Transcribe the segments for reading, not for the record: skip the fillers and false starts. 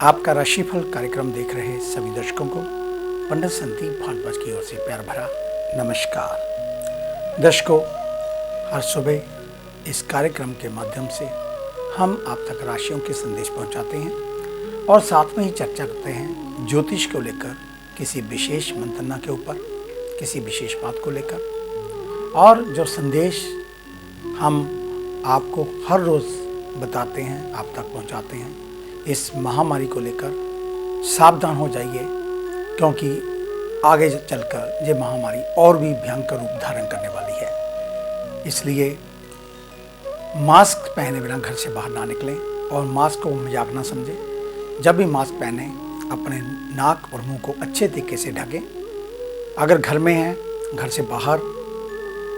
आपका राशिफल कार्यक्रम देख रहे सभी दर्शकों को पंडित संदीप भारद्वाज की ओर से प्यार भरा नमस्कार। दर्शकों, हर सुबह इस कार्यक्रम के माध्यम से हम आप तक राशियों के संदेश पहुंचाते हैं और साथ में ही चर्चा करते हैं ज्योतिष को लेकर, किसी विशेष मंत्रणा के ऊपर, किसी विशेष बात को लेकर। और जो संदेश हम आपको हर रोज़ बताते हैं, आप तक पहुंचाते हैं, इस महामारी को लेकर सावधान हो जाइए, क्योंकि आगे चलकर ये महामारी और भी भयंकर रूप धारण करने वाली है। इसलिए मास्क पहने बिना घर से बाहर ना निकलें और मास्क को मजाक ना समझें। जब भी मास्क पहने अपने नाक और मुंह को अच्छे तरीके से ढकें। अगर घर में हैं, घर से बाहर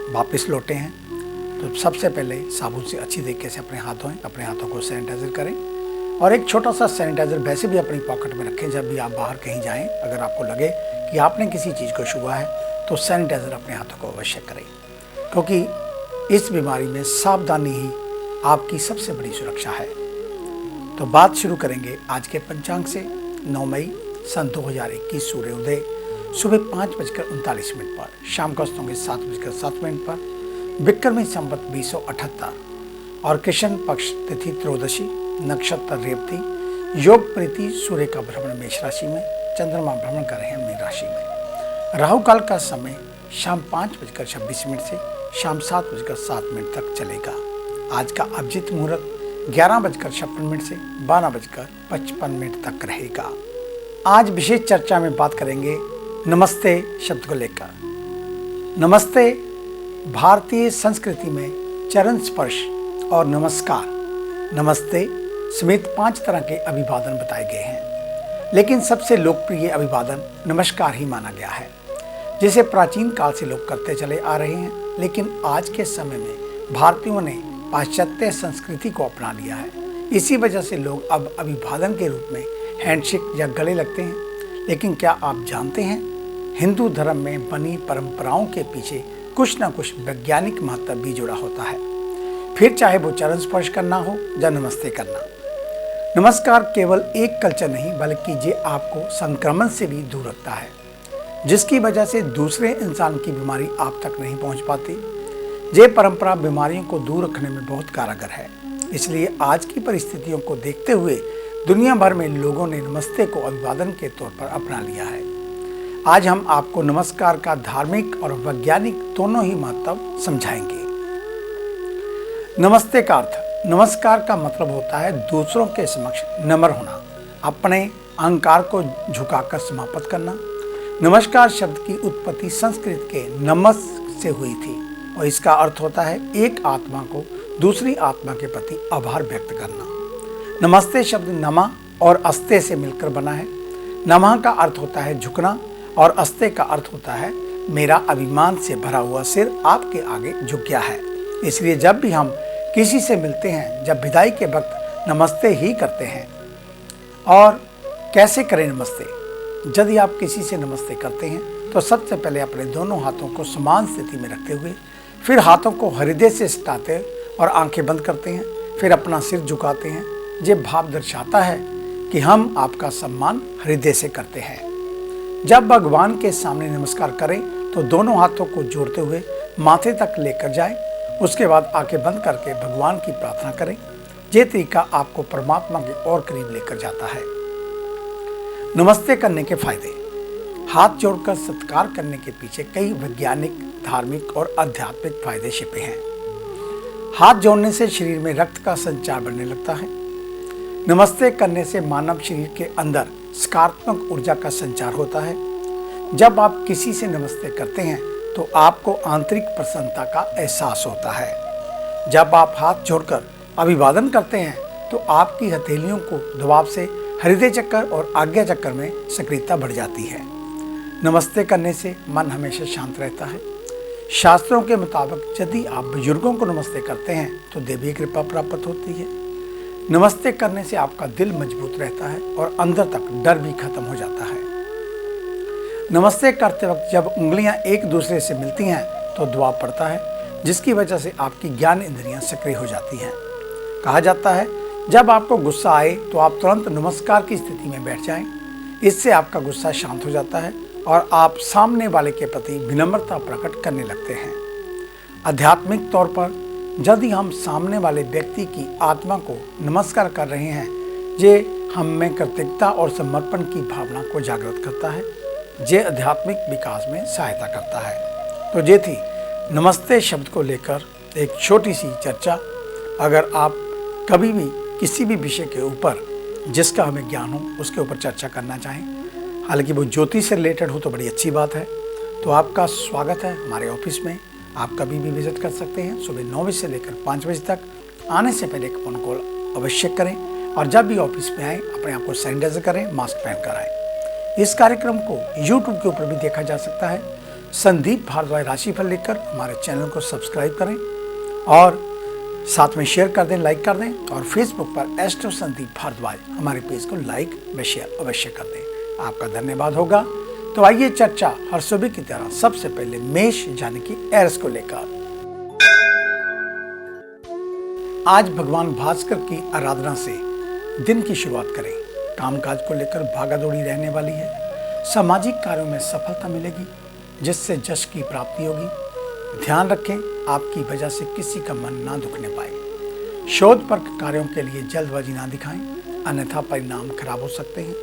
वापस लौटे हैं, तो सबसे पहले साबुन से अच्छी तरीके से अपने हाथ धोएं, अपने हाथों को सैनिटाइजर करें और एक छोटा सा सैनिटाइजर वैसे भी अपनी पॉकेट में रखें। जब भी आप बाहर कहीं जाएं, अगर आपको लगे कि आपने किसी चीज़ को छुआ है तो सैनिटाइजर अपने हाथों को अवश्य करें, क्योंकि इस बीमारी में सावधानी ही आपकी सबसे बड़ी सुरक्षा है। तो बात शुरू करेंगे आज के पंचांग से। 9 मई सन 2021 सूर्योदय सुबह 5:39 पर, शाम को अस्तों के 7:07 पर, विक्रमी संवत 2078 और कृष्ण पक्ष तिथि त्रयोदशी, नक्षत्र रेवती, योग प्रीति, सूर्य का भ्रमण मेष राशि में, चंद्रमा भ्रमण कर रहे हैं मीन राशि में। राहु काल का समय शाम 5:26 से शाम 7:07 तक चलेगा। आज का अभिजीत मुहूर्त 11:56 से 12:55 तक रहेगा। आज विशेष चर्चा में बात करेंगे नमस्ते शब्द को लेकर। नमस्ते भारतीय संस्कृति में चरण स्पर्श और नमस्कार, नमस्ते समेत 5 तरह के अभिवादन बताए गए हैं, लेकिन सबसे लोकप्रिय अभिवादन नमस्कार ही माना गया है, जिसे प्राचीन काल से लोग करते चले आ रहे हैं। लेकिन आज के समय में भारतीयों ने पाश्चात्य संस्कृति को अपना लिया है। इसी वजह से लोग अब अभिवादन के रूप में हैंडशेक या गले लगते हैं। लेकिन क्या आप जानते हैं, हिंदू धर्म में बनी परंपराओं के पीछे कुछ ना कुछ वैज्ञानिक महत्व भी जुड़ा होता है, फिर चाहे वो चरण स्पर्श करना हो या नमस्ते करना। नमस्कार केवल एक कल्चर नहीं, बल्कि ये आपको संक्रमण से भी दूर रखता है, जिसकी वजह से दूसरे इंसान की बीमारी आप तक नहीं पहुंच पाती। ये परंपरा बीमारियों को दूर रखने में बहुत कारगर है। इसलिए आज की परिस्थितियों को देखते हुए दुनिया भर में लोगों ने नमस्ते को अभिवादन के तौर पर अपना लिया है। आज हम आपको नमस्कार का धार्मिक और वैज्ञानिक दोनों ही महत्व समझाएंगे। नमस्ते का अर्थ। नमस्कार का मतलब होता है दूसरों के समक्ष नम्र होना, अपने अहंकार को झुकाकर समाप्त करना। नमस्कार शब्द की उत्पत्ति संस्कृत के नमस् से हुई थी और इसका अर्थ होता है एक आत्मा को दूसरी आत्मा के प्रति आभार व्यक्त करना। नमस्ते शब्द नमा और अस्ते से मिलकर बना है। नमः का अर्थ होता है झुकना और अस्ते का अर्थ होता है मेरा अभिमान से भरा हुआ सिर आपके आगे झुक गया है। इसलिए जब भी हम किसी से मिलते हैं, जब विदाई के वक्त नमस्ते ही करते हैं। और कैसे करें नमस्ते? यदि आप किसी से नमस्ते करते हैं तो सबसे पहले अपने दोनों हाथों को समान स्थिति में रखते हुए फिर हाथों को हृदय से सटाते और आंखें बंद करते हैं, फिर अपना सिर झुकाते हैं। ये भाव दर्शाता है कि हम आपका सम्मान हृदय से करते हैं। जब भगवान के सामने नमस्कार करें तो दोनों हाथों को जोड़ते हुए माथे तक लेकर जाएं। उसके बाद आंखें बंद करके भगवान की प्रार्थना करें। ये तरीका आपको परमात्मा के और करीब लेकर जाता है। नमस्ते करने के फायदे। हाथ जोड़कर सत्कार करने के पीछे कई वैज्ञानिक, धार्मिक और आध्यात्मिक फायदे छिपे हैं। हाथ जोड़ने से शरीर में रक्त का संचार बढ़ने लगता है। नमस्ते करने से मानव शरीर के अंदर सकारात्मक ऊर्जा का संचार होता है। जब आप किसी से नमस्ते करते हैं तो आपको आंतरिक प्रसन्नता का एहसास होता है। जब आप हाथ जोड़कर अभिवादन करते हैं तो आपकी हथेलियों को दबाव से हृदय चक्कर और आज्ञा चक्कर में सक्रियता बढ़ जाती है। नमस्ते करने से मन हमेशा शांत रहता है। शास्त्रों के मुताबिक यदि आप बुजुर्गों को नमस्ते करते हैं तो देवी कृपा प्राप्त होती है। नमस्ते करने से आपका दिल मजबूत रहता है और अंदर तक डर भी खत्म हो जाता है। नमस्ते करते वक्त जब उंगलियां एक दूसरे से मिलती हैं तो दुआ पड़ता है, जिसकी वजह से आपकी ज्ञान इंद्रियां सक्रिय हो जाती हैं। कहा जाता है जब आपको गुस्सा आए तो आप तुरंत नमस्कार की स्थिति में बैठ जाएं। इससे आपका गुस्सा शांत हो जाता है और आप सामने वाले के प्रति विनम्रता प्रकट करने लगते हैं। आध्यात्मिक तौर पर यदि हम सामने वाले व्यक्ति की आत्मा को नमस्कार कर रहे हैं, ये हम में कृतज्ञता और समर्पण की भावना को जागृत करता है, जे आध्यात्मिक विकास में सहायता करता है। तो ये थी नमस्ते शब्द को लेकर एक छोटी सी चर्चा। अगर आप कभी भी किसी भी विषय के ऊपर जिसका हमें ज्ञान हो उसके ऊपर चर्चा करना चाहें, हालांकि वो ज्योतिष से रिलेटेड हो तो बड़ी अच्छी बात है, तो आपका स्वागत है हमारे ऑफिस में। आप कभी भी विजिट कर सकते हैं। सुबह 9 बजे से लेकर 5 बजे तक आने से पहले एक फ़ोन कॉल अवश्य करें और जब भी ऑफिस में आएँ अपने आप को सैनिटाइज करें, मास्क पहन कर आएँ। इस कार्यक्रम को यूट्यूब के ऊपर भी देखा जा सकता है। संदीप भारद्वाज राशिफल लिखकर हमारे चैनल को सब्सक्राइब करें और साथ में शेयर कर दें, लाइक कर दें और फेसबुक पर एस्ट्रो संदीप भारद्वाज हमारे पेज को लाइक व शेयर अवश्य कर दें। आपका धन्यवाद होगा। तो आइए चर्चा हर सुबह की तरह सबसे पहले मेष यानी कि एरिस को लेकर। आज भगवान भास्कर की आराधना से दिन की शुरुआत करें। कामकाज को लेकर भागादौड़ी रहने वाली है। सामाजिक कार्यों में सफलता मिलेगी जिससे यश की प्राप्ति होगी। ध्यान रखें आपकी वजह से किसी का मन ना दुखने पाए। शोध पर कार्यों के लिए जल्दबाजी ना दिखाएं, अन्यथा परिणाम खराब हो सकते हैं।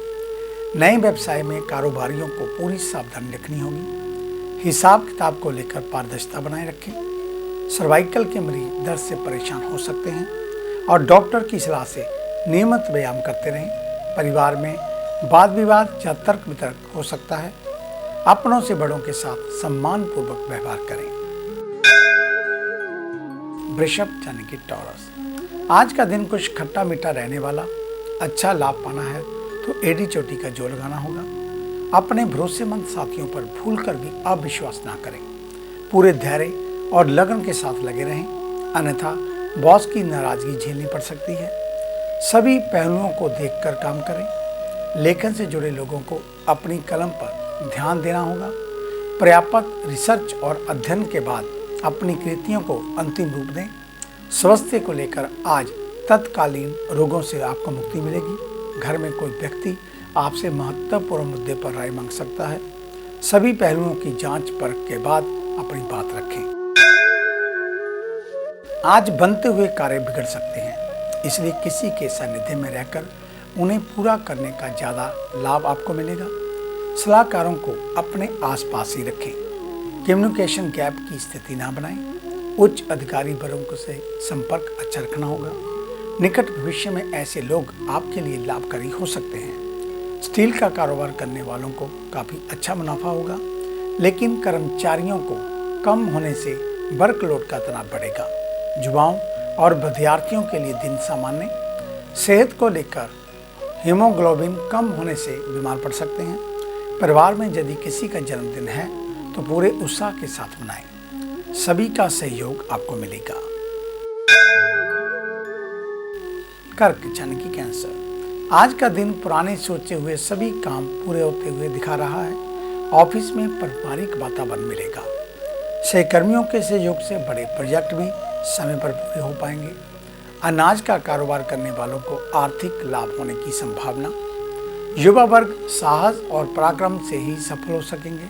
नए व्यवसाय में कारोबारियों को पूरी सावधानी रखनी होगी। हिसाब किताब को लेकर पारदर्शिता बनाए रखें। सर्वाइकल के मरीज दर्द से परेशान हो सकते हैं और डॉक्टर की सलाह से नियमित व्यायाम करते रहें। परिवार में वाद विवाद या तर्क वितर्क हो सकता है। अपनों से बड़ों के साथ सम्मान पूर्वक व्यवहार करें। वृषभ यानी कि टॉरस, आज का दिन कुछ खट्टा मीठा रहने वाला। अच्छा लाभ पाना है तो एडी चोटी का जोड़ लगाना होगा। अपने भरोसेमंद साथियों पर भूलकर भी अविश्वास ना करें। पूरे धैर्य और लगन के साथ लगे रहें, अन्यथा बॉस की नाराजगी झेलनी पड़ सकती है। सभी पहलुओं को देखकर काम करें। लेखन से जुड़े लोगों को अपनी कलम पर ध्यान देना होगा। पर्याप्त रिसर्च और अध्ययन के बाद अपनी कृतियों को अंतिम रूप दें। स्वास्थ्य को लेकर आज तत्कालीन रोगों से आपको मुक्ति मिलेगी। घर में कोई व्यक्ति आपसे महत्वपूर्ण मुद्दे पर राय मांग सकता है। सभी पहलुओं की जांच परख के बाद अपनी बात रखें। आज बनते हुए कार्य बिगड़ सकते हैं, इसलिए किसी के सानिध्य में रहकर उन्हें पूरा करने का ज़्यादा लाभ आपको मिलेगा। सलाहकारों को अपने आसपास ही रखें। कम्युनिकेशन गैप की स्थिति ना बनाएं। उच्च अधिकारी वर्गों से संपर्क अच्छा रखना होगा। निकट भविष्य में ऐसे लोग आपके लिए लाभकारी हो सकते हैं। स्टील का कारोबार करने वालों को काफ़ी अच्छा मुनाफा होगा, लेकिन कर्मचारियों को कम होने से वर्कलोड का तनाव बढ़ेगा। युवाओं और विद्यार्थियों के लिए दिन सामान्य। सेहत को लेकर हीमोग्लोबिन कम होने से बीमार पड़ सकते हैं। परिवार में यदि किसी का जन्मदिन है तो पूरे उत्साह के साथ मनाएं। सभी का सहयोग आपको मिलेगा। कर्क यानी कि कैंसर, आज का दिन पुराने सोचे हुए सभी काम पूरे होते हुए दिखा रहा है। ऑफिस में पारिवारिक वातावरण मिलेगा। सहकर्मियों के सहयोग से बड़े प्रोजेक्ट भी समय पर पूरे हो पाएंगे। अनाज का कारोबार करने वालों को आर्थिक लाभ होने की संभावना। युवा वर्ग साहस और पराक्रम से ही सफल हो सकेंगे,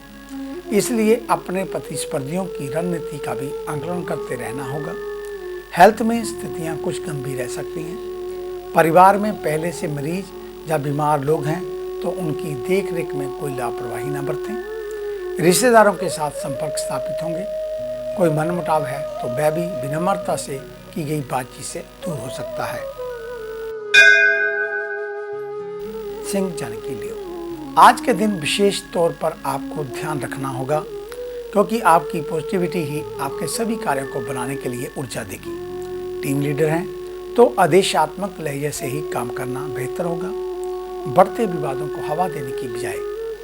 इसलिए अपने प्रतिस्पर्धियों की रणनीति का भी आकलन करते रहना होगा। हेल्थ में स्थितियां कुछ गंभीर रह सकती हैं। परिवार में पहले से मरीज या बीमार लोग हैं तो उनकी देख रेख में कोई लापरवाही न बरतें। रिश्तेदारों के साथ संपर्क स्थापित होंगे। कोई मनमुटाव है तो वह भी विनम्रता से की गई बातचीत से दूर हो सकता है। सिंह यानी कि लियो, आज के दिन विशेष तौर पर आपको ध्यान रखना होगा, क्योंकि आपकी पॉजिटिविटी ही आपके सभी कार्यों को बनाने के लिए ऊर्जा देगी। टीम लीडर हैं तो आदेशात्मक लहजे से ही काम करना बेहतर होगा। बढ़ते विवादों को हवा देने की बजाय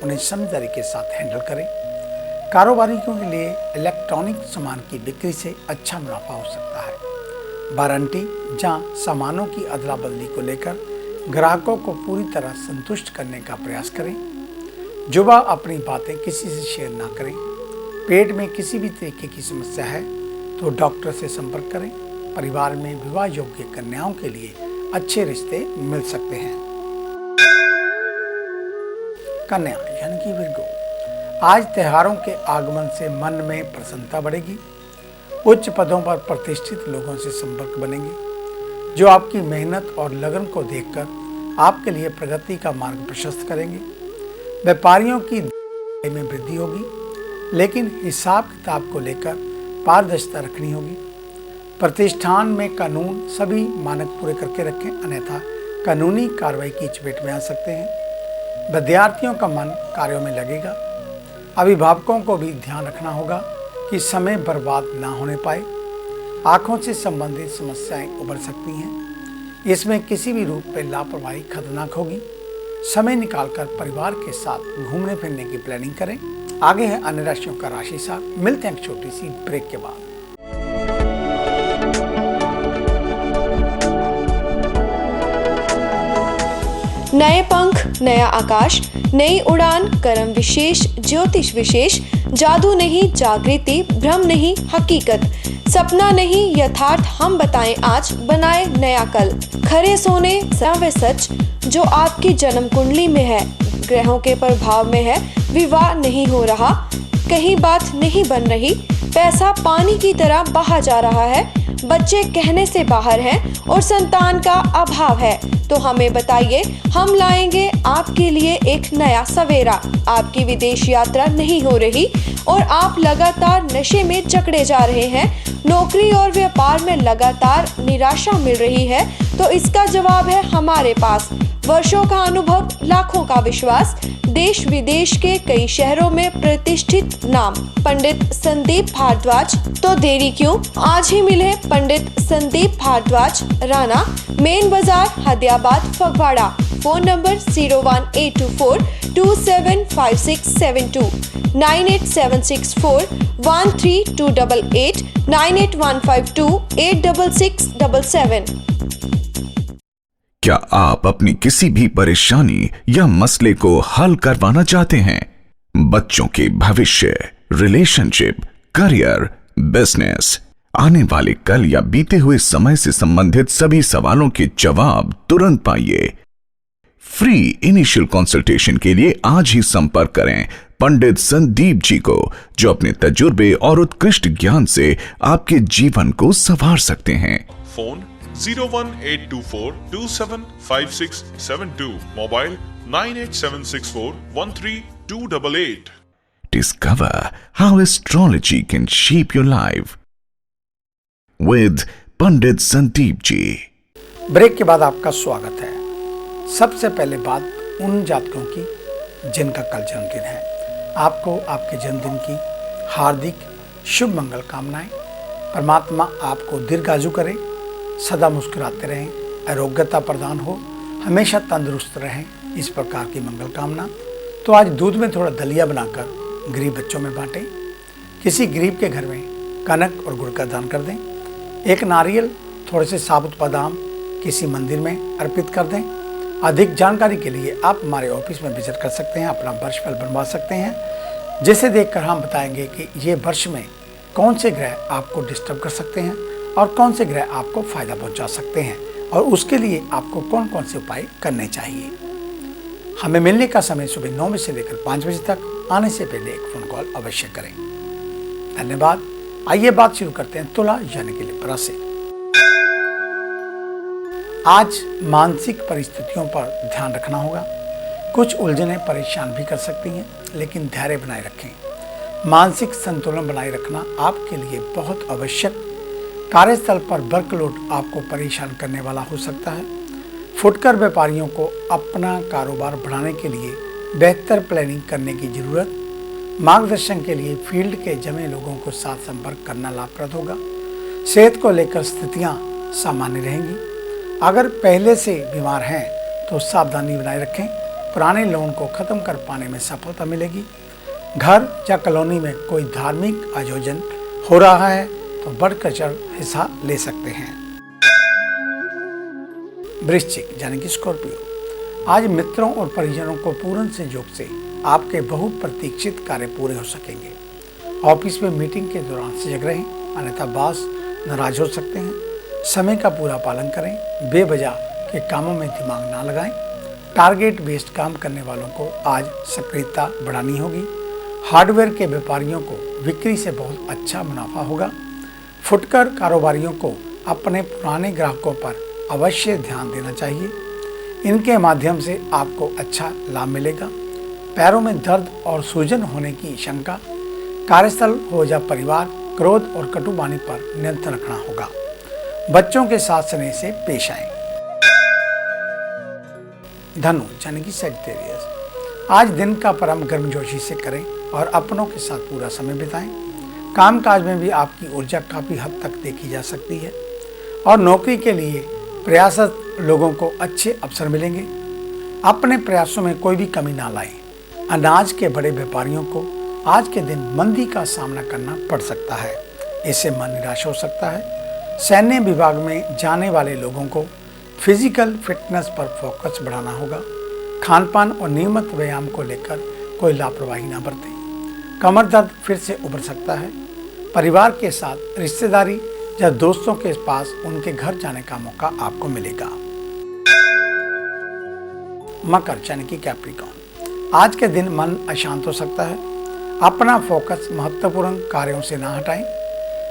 उन्हें समझदारी के साथ हैंडल करें। कारोबारियों के लिए इलेक्ट्रॉनिक सामान की बिक्री से अच्छा मुनाफा हो सकता है। वारंटी जहां सामानों की अदला बदली को लेकर ग्राहकों को पूरी तरह संतुष्ट करने का प्रयास करें। युवा अपनी बातें किसी से शेयर ना करें। पेट में किसी भी तरीके की समस्या है तो डॉक्टर से संपर्क करें। परिवार में विवाह योग्य कन्याओं के लिए अच्छे रिश्ते मिल सकते हैं। कन्या यानी कि विर्गो, आज त्योहारों के आगमन से मन में प्रसन्नता बढ़ेगी। उच्च पदों पर प्रतिष्ठित लोगों से संपर्क बनेंगे जो आपकी मेहनत और लगन को देखकर आपके लिए प्रगति का मार्ग प्रशस्त करेंगे। व्यापारियों की आय में वृद्धि होगी, लेकिन हिसाब किताब को लेकर पारदर्शिता रखनी होगी। प्रतिष्ठान में कानून सभी मानक पूरे करके रखें, अन्यथा कानूनी कार्रवाई की चपेट में आ सकते हैं। विद्यार्थियों का मन कार्यों में लगेगा। अभिभावकों को भी ध्यान रखना होगा कि समय बर्बाद ना होने पाए। आँखों से संबंधित समस्याएं उभर सकती हैं। इसमें किसी भी रूप में लापरवाही खतरनाक होगी। समय निकालकर परिवार के साथ घूमने फिरने की प्लानिंग करें। आगे है अन्य राशियों का राशि सार। मिलते हैं एक छोटी सी ब्रेक के बाद। नए पंख, नया आकाश, नई उड़ान, कर्म विशेष, ज्योतिष विशेष, जादू नहीं जागृति, भ्रम नहीं हकीकत, सपना नहीं यथार्थ, हम बताएं आज, बनाए नया कल। खरे सोने व सच जो आपकी जन्म कुंडली में है, ग्रहों के प्रभाव में है, विवाह नहीं हो रहा, कहीं बात नहीं बन रही, पैसा पानी की तरह बहा जा रहा है, बच्चे कहने से बाहर हैं और संतान का अभाव है, तो हमें बताइए, हम लाएंगे आपके लिए एक नया सवेरा। आपकी विदेश यात्रा नहीं हो रही और आप लगातार नशे में जकड़े जा रहे हैं, नौकरी और व्यापार में लगातार निराशा मिल रही है, तो इसका जवाब है हमारे पास। वर्षों का अनुभव, लाखों का विश्वास, देश विदेश के कई शहरों में प्रतिष्ठित नाम पंडित संदीप भारद्वाज। तो देरी क्यों, आज ही मिले पंडित संदीप भारद्वाज, राणा, मेन बाजार, हदियाबाद, फगवाड़ा। Phone number 01824 275672, 98764 13288, 98152 86677। क्या आप अपनी किसी भी परेशानी या मसले को हल करवाना चाहते हैं? बच्चों के भविष्य, रिलेशनशिप, करियर, बिजनेस, आने वाले कल या बीते हुए समय से संबंधित सभी सवालों के जवाब तुरंत पाइए। फ्री इनिशियल कंसल्टेशन के लिए आज ही संपर्क करें पंडित संदीप जी को, जो अपने तजुर्बे और उत्कृष्ट ज्ञान से आपके जीवन को संवार सकते हैं। Phone 01824 275672, mobile 98764 13288। Discover how astrology can shape your life with Pandit Sandeep ji. Break के बाद आपका स्वागत है। सबसे पहले बात उन जातकों की जिनका कल जन्मदिन है। आपको आपके जन्मदिन की हार्दिक शुभ मंगल कामनाएं। परमात्मा आपको दीर्घायु करे, सदा मुस्कुराते रहें, आरोग्यता प्रदान हो, हमेशा तंदुरुस्त रहें, इस प्रकार की मंगल कामना। तो आज दूध में थोड़ा दलिया बनाकर गरीब बच्चों में बांटें। किसी गरीब के घर में कनक और गुड़ का दान कर दें। एक नारियल, थोड़े से साबुत बादाम किसी मंदिर में अर्पित कर दें। अधिक जानकारी के लिए आप हमारे ऑफिस में विजिट कर सकते हैं, अपना वर्षफल बनवा सकते हैं, जिसे देखकर हम बताएंगे कि ये वर्ष में कौन से ग्रह आपको डिस्टर्ब कर सकते हैं और कौन से ग्रह आपको फायदा पहुंचा सकते हैं, और उसके लिए आपको कौन कौन से उपाय करने चाहिए। हमें मिलने का समय सुबह 9 बजे से लेकर 5 बजे तक। आने से पहले एक फोन कॉल अवश्य करें। धन्यवाद। आइए बात शुरू करते हैं तुला यानी कि लिब्रा से। आज मानसिक परिस्थितियों पर ध्यान रखना होगा। कुछ उलझनें परेशान भी कर सकती हैं, लेकिन धैर्य बनाए रखें। मानसिक संतुलन बनाए रखना आपके लिए बहुत आवश्यक। कार्यस्थल पर वर्कलोड आपको परेशान करने वाला हो सकता है। फुटकर व्यापारियों को अपना कारोबार बढ़ाने के लिए बेहतर प्लानिंग करने की जरूरत। मार्गदर्शन के लिए फील्ड के जमे लोगों को साथ संपर्क करना लाभप्रद होगा। सेहत को लेकर स्थितियां सामान्य रहेंगी। अगर पहले से बीमार हैं तो सावधानी बनाए रखें। पुराने लोन को खत्म कर पाने में सफलता मिलेगी। घर या कॉलोनी में कोई धार्मिक आयोजन हो रहा है तो बढ़कर चढ़ हिस्सा ले सकते हैं। वृश्चिक यानी कि स्कॉर्पियो, आज मित्रों और परिजनों को पूर्ण सहयोग से आपके बहुप्रतीक्षित कार्य पूरे हो सकेंगे। ऑफिस में मीटिंग के दौरान सजग रहें, अन्यथा बॉस नाराज हो सकते हैं। समय का पूरा पालन करें, बेवजह के कामों में दिमाग ना लगाएं। टारगेट बेस्ड काम करने वालों को आज सक्रियता बढ़ानी होगी। हार्डवेयर के व्यापारियों को बिक्री से बहुत अच्छा मुनाफा होगा। फुटकर कारोबारियों को अपने पुराने ग्राहकों पर अवश्य ध्यान देना चाहिए। इनके माध्यम से आपको अच्छा लाभ मिलेगा। पैरों में दर्द और सूजन होने की शंका। कार्यस्थल हो या परिवार, क्रोध और कटुवाणी पर नियंत्रण रखना होगा। बच्चों के साथ स्नेह से पेश आएं। धनु यानी कि सेजिटेरियस, आज दिन का प्रारंभ गर्मजोशी से करें और अपनों के साथ पूरा समय बिताएं। कामकाज में भी आपकी ऊर्जा काफ़ी हद तक देखी जा सकती है और नौकरी के लिए प्रयासरत लोगों को अच्छे अवसर मिलेंगे। अपने प्रयासों में कोई भी कमी ना लाएं। अनाज के बड़े व्यापारियों को आज के दिन मंदी का सामना करना पड़ सकता है, इससे मन निराश हो सकता है। सैन्य विभाग में जाने वाले लोगों को फिजिकल फिटनेस पर फोकस बढ़ाना होगा। खानपान और नियमित व्यायाम को लेकर कोई लापरवाही ना बरतें। कमर दर्द फिर से उभर सकता है। परिवार के साथ रिश्तेदारी या दोस्तों के पास उनके घर जाने का मौका आपको मिलेगा। मकर यानी कि कैप्रिकॉर्न, आज के दिन मन अशांत हो सकता है। अपना फोकस महत्वपूर्ण कार्यों से ना हटाएं।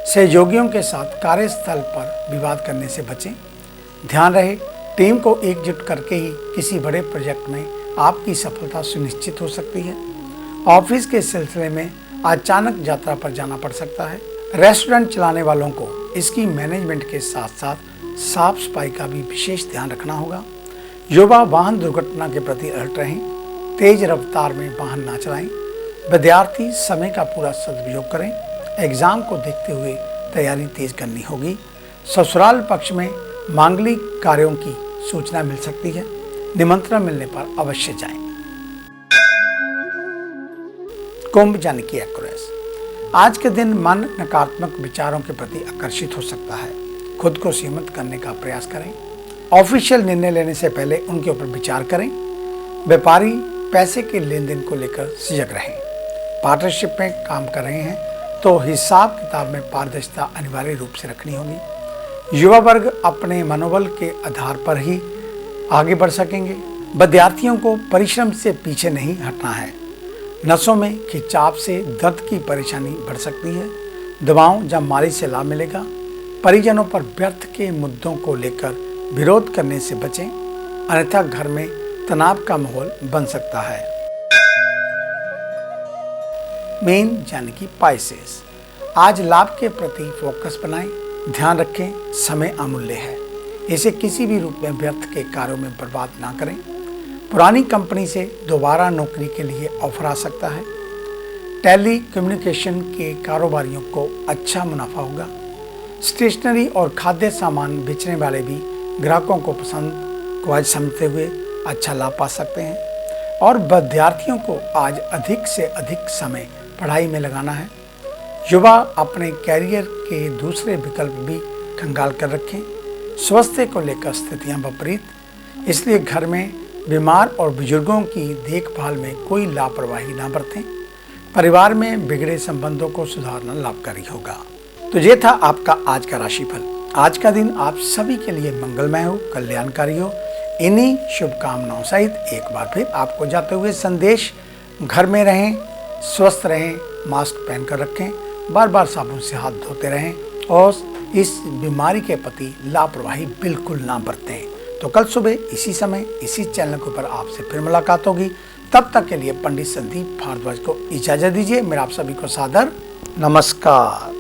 सहयोगियों के साथ कार्यस्थल पर विवाद करने से बचें। ध्यान रहे, टीम को एकजुट करके ही किसी बड़े प्रोजेक्ट में आपकी सफलता सुनिश्चित हो सकती है। ऑफिस के सिलसिले में अचानक यात्रा पर जाना पड़ सकता है। रेस्टोरेंट चलाने वालों को इसकी मैनेजमेंट के साथ साथ साफ सफाई का भी विशेष ध्यान रखना होगा। युवा वाहन दुर्घटना के प्रति अलर्ट रहें। तेज रफ्तार में वाहन ना चलाएं। विद्यार्थी समय का पूरा सदुपयोग करें। एग्जाम को देखते हुए तैयारी तेज करनी होगी। ससुराल पक्ष में मांगलिक कार्यों की सूचना मिल सकती है। निमंत्रण मिलने पर अवश्य जाएं। कुंभ यानी कि एक्वेरियस, आज के दिन मन नकारात्मक विचारों के प्रति आकर्षित हो सकता है। खुद को सीमित करने का प्रयास करें। ऑफिशियल निर्णय लेने से पहले उनके ऊपर विचार करें। व्यापारी पैसे के लेन देन को लेकर सजग रहें। पार्टनरशिप में काम कर रहे हैं तो हिसाब किताब में पारदर्शिता अनिवार्य रूप से रखनी होगी। युवा वर्ग अपने मनोबल के आधार पर ही आगे बढ़ सकेंगे। विद्यार्थियों को परिश्रम से पीछे नहीं हटना है। नसों में खिंचाव से दर्द की परेशानी बढ़ सकती है। दवाओं या मालिश से लाभ मिलेगा। परिजनों पर व्यर्थ के मुद्दों को लेकर विरोध करने से बचें, अन्यथा घर में तनाव का माहौल बन सकता है। मीन यानी कि पाइसेस, आज लाभ के प्रति फोकस बनाएं। ध्यान रखें, समय अमूल्य है, इसे किसी भी रूप में व्यर्थ के कार्यों में बर्बाद ना करें। पुरानी कंपनी से दोबारा नौकरी के लिए ऑफर आ सकता है। टेली कम्युनिकेशन के कारोबारियों को अच्छा मुनाफा होगा। स्टेशनरी और खाद्य सामान बेचने वाले भी ग्राहकों को पसंद को आज समझते हुए अच्छा लाभ पा सकते हैं। और विद्यार्थियों को आज अधिक से अधिक समय पढ़ाई में लगाना है। युवा अपने कैरियर के दूसरे विकल्प भी खंगाल कर रखें। स्वास्थ्य को लेकर स्थितियां विपरीत, इसलिए घर में बीमार और बुजुर्गों की देखभाल में कोई लापरवाही ना बरतें। परिवार में बिगड़े संबंधों को सुधारना लाभकारी होगा। तो ये था आपका आज का राशिफल। आज का दिन आप सभी के लिए मंगलमय हो, कल्याणकारी हो। इन्हीं शुभकामनाओं सहित एक बार फिर आपको जाते हुए संदेश, घर में रहें, स्वस्थ रहें, मास्क पहनकर रखें, बार बार साबुन से हाथ धोते रहें और इस बीमारी के प्रति लापरवाही बिल्कुल ना बरतें। तो कल सुबह इसी समय इसी चैनल के ऊपर आपसे फिर मुलाकात होगी। तब तक के लिए पंडित संदीप भारद्वाज को इजाजत दीजिए। मेरा आप सभी को सादर नमस्कार।